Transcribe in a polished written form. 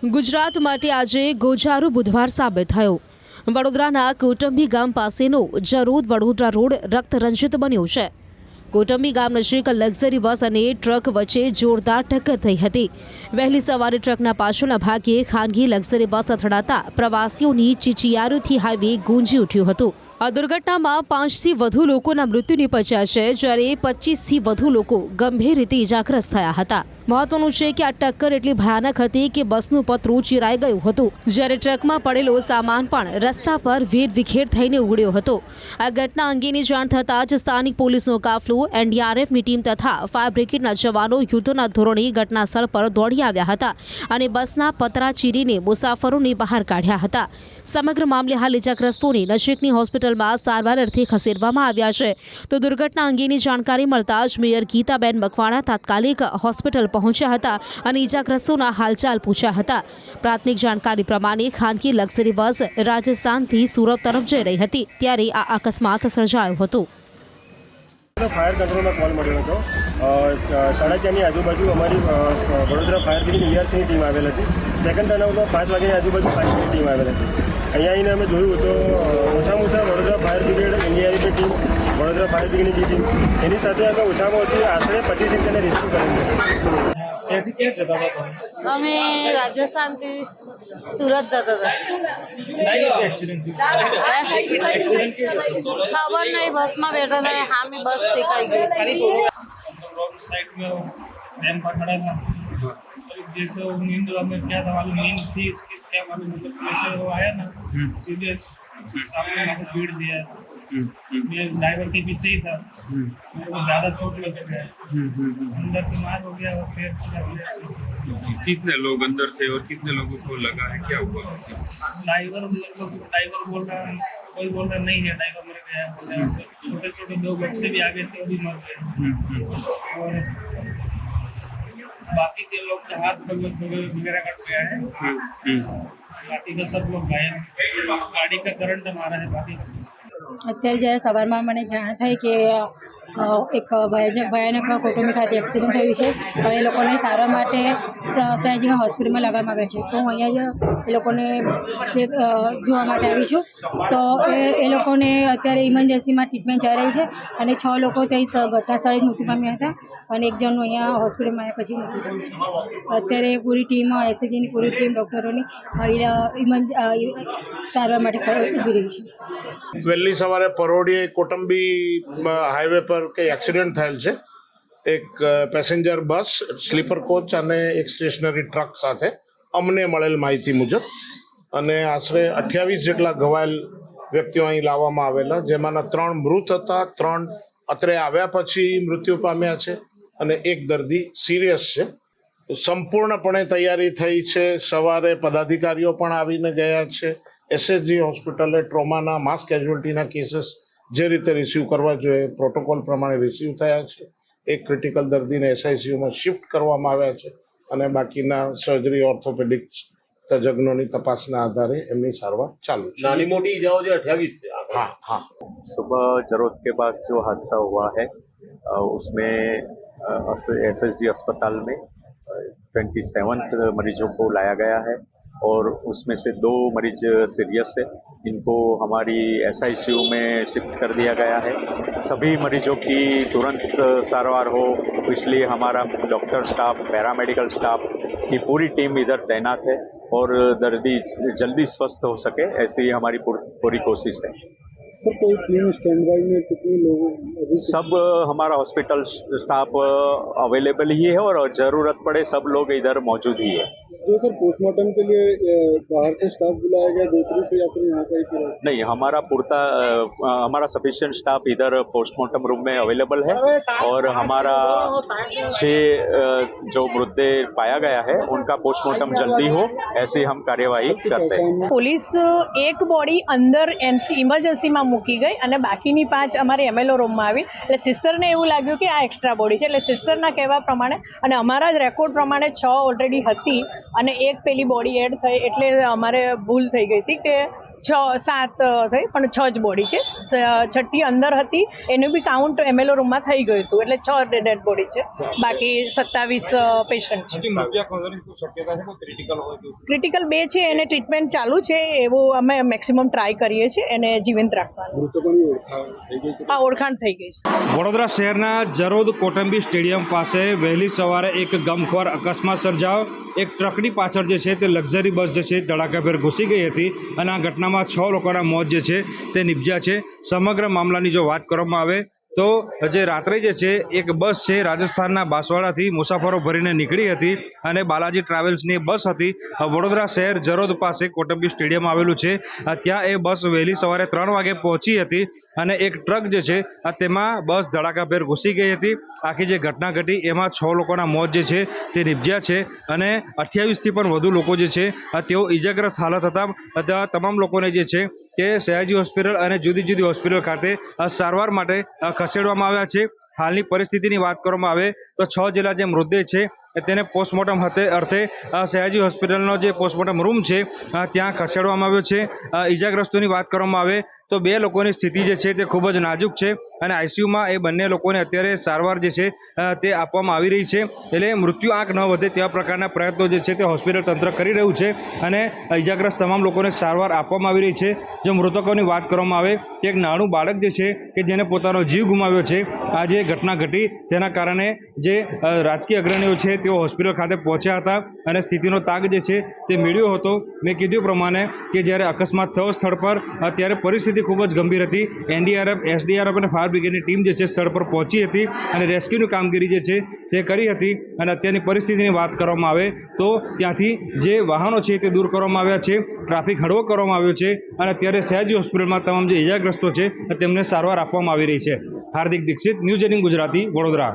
ગુજરાત માટે આજે ગોજારું બુધવાર સાબિત થયો। વડોદરાના કોટંબી ગામ પાસેનો જરોદ વડોદરા રોડ રક્તરંજિત બન્યો છે। કોટંબી ગામ નજીક લક્ઝરી બસ અને ટ્રક વચ્ચે જોરદાર ટક્કર થઈ હતી। વહેલી સવારે ટ્રકના પાછળના ભાગે ખાનગી લક્ઝરી બસ અથડાતા પ્રવાસીઓની ચીચિયારીથી હાઈવે ગુંજી ઉઠ્યું હતું। આ દુર્ઘટનામાં 5થી વધુ લોકોના મૃત્યુ નિપજ્યા છે, જ્યારે 25થી વધુ લોકો ગંભીર રીતે ઇજાગ્રસ્ત થયા હતા। મહત્વનું છે કે આ ટક્કર એટલી ભયાનક હતી કે બસનું પતરું ચીરાઈ ગયું હતું, જ્યારે ટ્રકમાં પડેલો સામાન પણ રસ્તા પર વેરવિખેર થઈને ઉડ્યો હતો। આ ઘટના અંગેની જાણ થતાં જ સ્થાનિક પોલીસનો કાફલો, એનડીઆરએફની ટીમ તથા ફાયર બ્રિગેડના જવાનો યુદ્ધના ધોરણે ઘટનાસ્થળ પર દોડી આવ્યા હતા અને બસના પતરા ચીરીને મુસાફરોને બહાર કાઢ્યા હતા। સમગ્ર મામલે હાલ ઇજાગ્રસ્તોને નજીકની હોસ્પિટલમાં સારવાર અર્થે ખસેડવામાં આવ્યા છે। તો દુર્ઘટના અંગેની જાણકારી મળતા જ મેયર ગીતાબેન મકવાણા તાત્કાલિક હોસ્પિટલ પહોંચ્યા હતા અને ઇજાગ્રસ્તોના હાલચાલ પૂછ્યા હતા। પ્રાથમિક જાણકારી પ્રમાણે ખાનગી લક્ઝરી બસ રાજસ્થાનથી સુરત તરફ જઈ રહી હતી, ત્યારે આ અકસ્માત સર્જાયો હતો। ફાયર કંટ્રોલમાં કોલ મળ્યો હતો। 4:30ની આજુબાજુ અમારી વડોદરા ફાયર બ્રિગેડ ERCની ટીમ આવેલ હતી। સેકન્ડ ટર્નઆઉટમાં 5 વાગ્યાની આજુબાજુ ફાયર બ્રિગેડ ટીમ આવેલ હતી। અહીંયા આવીને અમે જોયું તો ઓછામાં ઓછા વડોદરા ફાયર બ્રિગેડ, એનડીઆરએફની ટીમ, વડોદરા ફાયર બ્રિગેડની ટીમ, એની સાથે અમે ઓછામાં ઓછી આશરે 25 જણને રેસ્ક્યુ કરેલ છે। અમે રાજસ્થાનથી સુરત જતા હતા। ખબર નહીં, બસમાં બેઠા હતા, હામી બસ દેખાઈ ગઈ। साइड में डैम पर खड़ा था, जैसे वो नींद में क्या था मालूम, नींद थी इसकी क्या मालूम, मतलब जैसे वो आया ना सीधे सामने आके पीट दिया। मैं ड्राइवर के पीछे ही था, मेरे को ज़्यादा चोट लग गया, अंदर से मार हो गया और फिर कितने लोग अंदर थे और कितने लोगों को लगा है, क्या हुआ? ड्राइवर बोल रहा है, कोई बोल रहा नहीं है ड्राइवर मर गया, छोटे छोटे 2 बच्चे भी आगे थे, वो भी मर गए, और बाकी के लोग के हाथ वगैरह कट गया है, बाकी का सब लोग घायल। गाड़ी का करंट मारा है। बाकी અત્યારે જ્યારે સવારમાં મને જાણ થઈ કે એક ભયાનક કૌટુંબિક ખાતે એક્સિડન્ટ થયું છે અને એ લોકોને સારવાર માટે સયાજી હોસ્પિટલમાં લાવવામાં આવ્યા છે, તો હું અહીંયા જ એ લોકોને જોવા માટે આવી છું। તો એ લોકોને અત્યારે ઇમરજન્સીમાં ટ્રીટમેન્ટ ચાલી રહી છે અને 6 લોકો ત્યાં ઘટના સ્થળે જ મૃત્યુ પામ્યા હતા અને એક જણનું અહીંયા હોસ્પિટલમાં આવ્યા પછી મૃત્યુ થયું છે। અત્યારે પૂરી ટીમ, એસએજીની પૂરી ટીમ ડૉક્ટરોની સારવાર માટે ઊભી રહી છે। વહેલી સવારે પરોઢીએ કોટંબી હાઈવે પર કંઈ એક્સિડન્ટ થયેલ છે। એક પેસેન્જર બસ, સ્લીપર કોચ અને એક સ્ટેશનરી ટ્રક સાથે અમને મળેલ માહિતી મુજબ, અને આશરે 28 જેટલા ઘવાયેલ વ્યક્તિઓ અહીં લાવવામાં આવેલા, જેમાંના 3 મૃત હતા, 3 અત્રે આવ્યા પછી મૃત્યુ પામ્યા છે અને એક દર્દી સિરિયસ છે। સંપૂર્ણપણે તૈયારી થઈ છે। સવારે પદાધિકારીઓ પણ આવીને ગયા છે। એસએસજી હોસ્પિટલે ટ્રોમાના માસ કેઝ્યુઅલ્ટીના કેસીસ જે રીતે રિસીવ કરવા જોઈએ પ્રોટોકોલ પ્રમાણે રિસીવ થયા છે। એક ક્રિટિકલ દર્દીને SICUમાં શિફ્ટ કરવામાં આવ્યા છે અને બાકીના સર્જરી, ઓર્થોપેડિક્સ તજજ્ઞોની તપાસના આધારે એમની સારવાર ચાલુ છે। नानी मोटी जाओ जो 28 से हाँ हाँ। सुबह जरोद के पास जो हादसा हुआ है उसमें SSG अस्पताल में 27 मरीजों को लाया गया है और उसमें से 2 मरीज सीरियस है। इनको हमारी SICU में शिफ्ट कर दिया गया है। सभी मरीजों की तुरंत सारवार हो, इसलिए हमारा डॉक्टर स्टाफ, पैरामेडिकल स्टाफ की पूरी टीम इधर तैनात है और दर्दी जल्दी स्वस्थ हो सके, ऐसी हमारी पूरी कोशिश है। तो कोई टीम स्टैंड बाई में कितने लोग? सब हमारा हॉस्पिटल स्टाफ अवेलेबल ही है और ज़रूरत पड़े सब लोग इधर मौजूद ही है। जो सर पोस्टमार्टम के लिए बाहर से स्टाफ बुलाया गया दूसरे से, या फिर यहाँ का ही? नहीं, हमारा सफिशिएंट स्टाफ इधर पोस्टमार्टम रूम में अवेलेबल है और हमारा 6 जो मृतदेह पाया गया है उनका पोस्टमार्टम जल्दी हो, ऐसी हम कार्यवाही करते हैं। પોલીસ એક બોડી અંદર ઇમરજન્સીમાં મૂકી ગઈ અને બાકીની 5 અમારે MLO રૂમમાં આવી, એટલે સિસ્ટરને એવું લાગ્યું કે આ એક્સ્ટ્રા બોડી છે, એટલે સિસ્ટરના કહેવા પ્રમાણે અને અમારા જ રેકોર્ડ પ્રમાણે 6 ઓલરેડી હતી અને એક પેલી બોડી એડ થઈ, એટલે અમારે ભૂલ થઈ ગઈ હતી કે 7 થઈ, પણ 6 જ બોડી છે. છઠ્ઠી અંદર હતી, એનું બી કાઉન્ટ એમએલઓ રૂમમાં થઈ ગયું હતું, એટલે 6 ડેડ બોડી છે. બાકી 27 પેશન્ટ છે. ક્રિટિકલ 2 છે, એને ટ્રીટમેન્ટ ચાલુ છે. એવું અમે મેક્સિમમ ટ્રાય કરીએ છીએ એને જીવંત રાખવાનું. હા, ઓળખાણ થઈ ગઈ છે. વડોદરા શહેરના જરોદ કોટંબી સ્ટેડિયમ પાસે વહેલી સવારે એક ગમખ્વાર અકસ્માત સર્જાયો. એક ટ્રકની પાછળ જે છે તે લક્ઝરી બસ જે છે ધડાકાભેર ઘૂસી ગઈ હતી અને આ ઘટનામાં 6 લોકોના મોત જે છે તે નિપજ્યા છે. સમગ્ર મામલાની જો વાત કરવામાં આવે તો જે રાત્રે જે છે એક બસ છે રાજસ્થાનના બાંસવાડાથી મુસાફરો ભરીને નીકળી હતી અને બાલાજી ટ્રાવેલ્સની બસ હતી. વડોદરા શહેર જરોદ પાસે કોટંબી સ્ટેડિયમ આવેલું છે, ત્યાં એ બસ વહેલી સવારે 3 વાગે પહોંચી હતી અને એક ટ્રક જે છે તેમાં બસ ધડાકાભેર ઘૂસી ગઈ હતી. આખી જે ઘટના ઘટી એમાં 6 લોકોના મોત જે છે તે નિપજ્યા છે અને 28થી પણ વધુ લોકો જે છે તેઓ ઇજાગ્રસ્ત હાલત હતા. તમામ લોકોને જે છે તે સયાજી હોસ્પિટલ અને જુદી જુદી હોસ્પિટલ ખાતે સારવાર માટે ખસેડવામાં આવ્યા છે. હાલની પરિસ્થિતિની વાત કરવામાં આવે તો 6 જેટલા જે મૃતદેહ છે તેને પોસ્ટમોર્ટમ અર્થે સયાજી હોસ્પિટલનો જે પોસ્ટમોર્ટમ રૂમ છે ત્યાં ખસેડવામાં આવ્યો છે. ઇજાગ્રસ્તોની વાત કરવામાં આવે તો 2 લોકોની સ્થિતિ જે છે તે ખૂબ જ નાજુક છે અને આઈસીયુમાં એ બંને લોકોને અત્યારે સારવાર જે છે તે આપવામાં આવી રહી છે. એટલે મૃત્યુ આંક ન વધે તેવા પ્રકારના પ્રયત્નો જે છે તે હોસ્પિટલ તંત્ર કરી રહ્યું છે અને ઇજાગ્રસ્ત તમામ લોકોને સારવાર આપવામાં આવી રહી છે. જો મૃતકોની વાત કરવામાં આવે તો એક નાનું બાળક જે છે કે જેને પોતાનો જીવ ગુમાવ્યો છે. આ જે ઘટના ઘટી તેના કારણે જે રાજકીય અગ્રણીઓ છે તેઓ હોસ્પિટલ ખાતે પહોંચ્યા હતા અને સ્થિતિનો તાગ જે છે તે મેળવ્યો હતો. મેં કીધું પ્રમાણે કે જ્યારે અકસ્માત થયો સ્થળ પર ત્યારે પરિસ્થિતિ ખૂબ જ ગંભીર હતી. એનડીઆરએફ, એસડીઆરએફ અને ફાયર બ્રિગેડની ટીમ જે છે સ્થળ પર પહોંચી હતી અને રેસ્ક્યુની કામગીરી જે છે તે કરી હતી. અને અત્યારની પરિસ્થિતિની વાત કરવામાં આવે તો ત્યાંથી જે વાહનો છે તે દૂર કરવામાં આવ્યા છે, ટ્રાફિક હળવો કરવામાં આવ્યો છે અને અત્યારે સયાજી હોસ્પિટલમાં તમામ જે ઇજાગ્રસ્તો છે તેમને સારવાર આપવામાં આવી રહી છે. હાર્દિક દીક્ષિત, ન્યૂઝ 18 ગુજરાતી, વડોદરા.